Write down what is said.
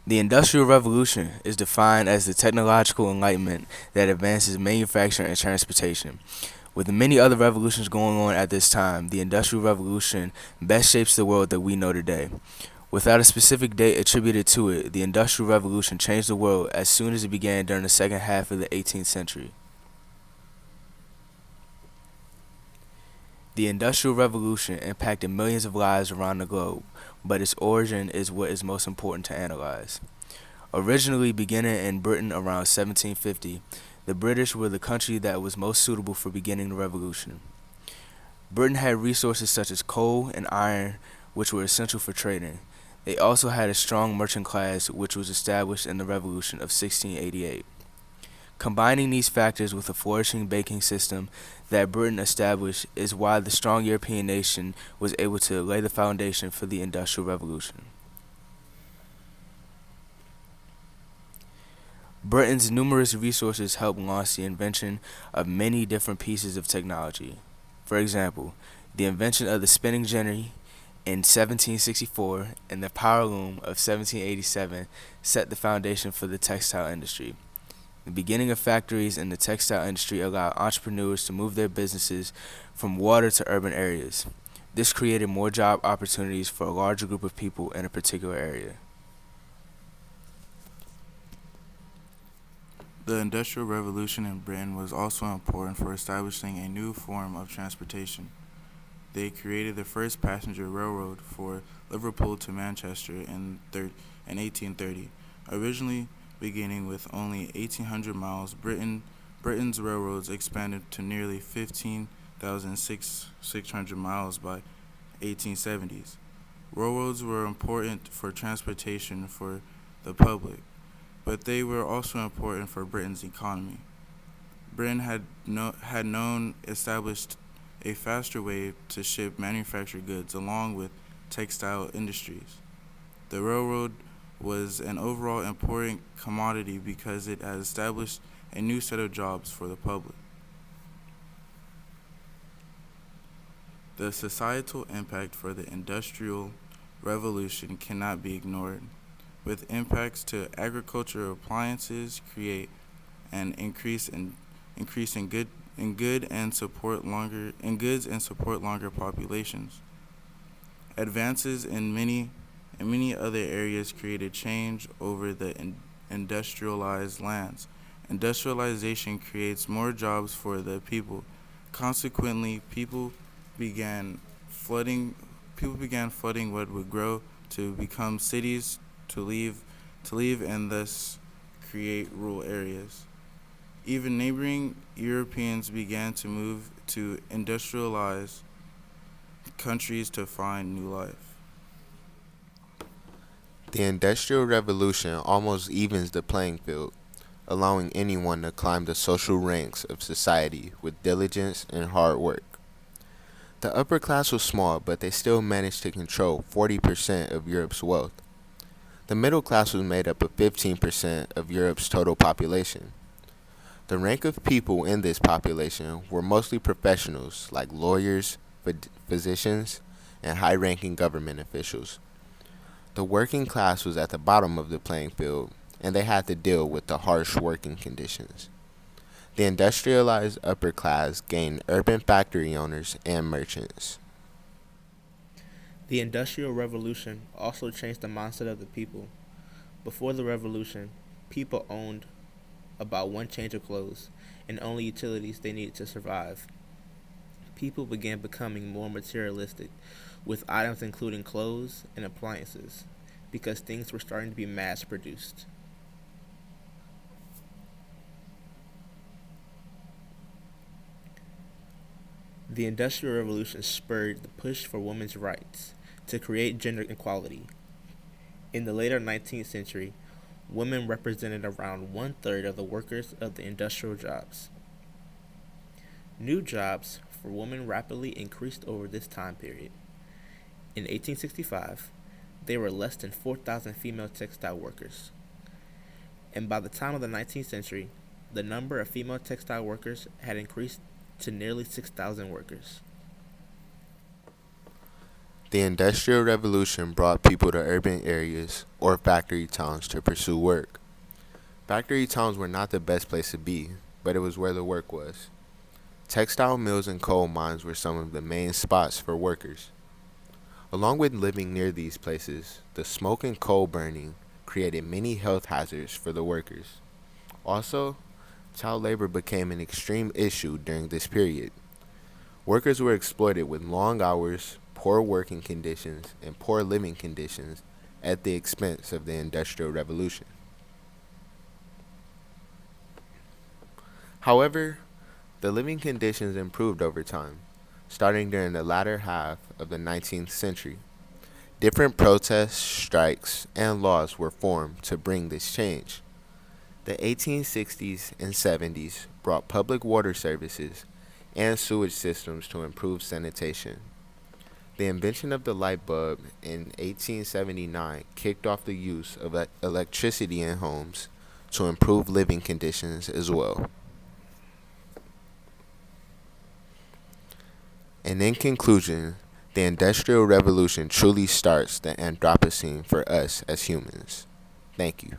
The Industrial Revolution is defined as the technological enlightenment that advances manufacturing and transportation. With the many other revolutions going on at this time, the Industrial Revolution best shapes the world that we know today. Without a specific date attributed to it, the Industrial Revolution changed the world as soon as it began during the second half of the 18th century. The Industrial Revolution impacted millions of lives around the globe, but its origin is what is most important to analyze. Originally beginning in Britain around 1750, the British were the country that was most suitable for beginning the revolution. Britain had resources such as coal and iron, which were essential for trading. They also had a strong merchant class, which was established in the Revolution of 1688. Combining these factors with a flourishing banking system that Britain established is why the strong European nation was able to lay the foundation for the Industrial Revolution. Britain's numerous resources helped launch the invention of many different pieces of technology. For example, the invention of the spinning jenny in 1764 and the power loom of 1787 set the foundation for the textile industry. The beginning of factories in the textile industry allowed entrepreneurs to move their businesses from water to urban areas. This created more job opportunities for a larger group of people in a particular area. The Industrial Revolution in Britain was also important for establishing a new form of transportation. They created the first passenger railroad for Liverpool to Manchester in 1830. Originally beginning with only 1,800 miles, Britain's railroads expanded to nearly 15,600 miles by 1870s. Railroads were important for transportation for the public, but they were also important for Britain's economy. Britain had known established a faster way to ship manufactured goods along with textile industries. The railroad was an overall important commodity because it had established a new set of jobs for the public. The societal impact for the Industrial Revolution cannot be ignored, with impacts to agricultural appliances create an increase in good and support longer in goods and support longer populations. Advances in many other areas created change over the industrialized lands. Industrialization creates more jobs for the people. Consequently, began flooding people began flooding what would grow to become cities to leave and thus create rural areas. Even neighboring Europeans began to move to industrialized countries to find new life. The Industrial Revolution almost evens the playing field, allowing anyone to climb the social ranks of society with diligence and hard work. The upper class was small, but they still managed to control 40% of Europe's wealth. The middle class was made up of 15% of Europe's total population. The rank of people in this population were mostly professionals like lawyers, physicians, and high ranking government officials. The working class was at the bottom of the playing field, and they had to deal with the harsh working conditions. The industrialized upper class gained urban factory owners and merchants. The Industrial Revolution also changed the mindset of the people. Before the revolution, people owned about one change of clothes and only utilities they needed to survive. People began becoming more materialistic, with items including clothes and appliances, because things were starting to be mass produced. The Industrial Revolution spurred the push for women's rights to create gender equality. In the later 19th century, women represented around one third of the workers of the industrial jobs. New jobs for women rapidly increased over this time period. In 1865, there were less than 4,000 female textile workers, and by the time of the 19th century, the number of female textile workers had increased to nearly 6,000 workers. The Industrial Revolution brought people to urban areas or factory towns to pursue work. Factory towns were not the best place to be, but it was where the work was. Textile mills and coal mines were some of the main spots for workers. Along with living near these places, the smoke and coal burning created many health hazards for the workers. Also, child labor became an extreme issue during this period. Workers were exploited with long hours, poor working conditions, and poor living conditions at the expense of the Industrial Revolution. However, the living conditions improved over time, starting during the latter half of the 19th century. Different protests, strikes, and laws were formed to bring this change. The 1860s and 70s brought public water services and sewage systems to improve sanitation. The invention of the light bulb in 1879 kicked off the use of electricity in homes to improve living conditions as well. And in conclusion, the Industrial Revolution truly starts the Anthropocene for us as humans. Thank you.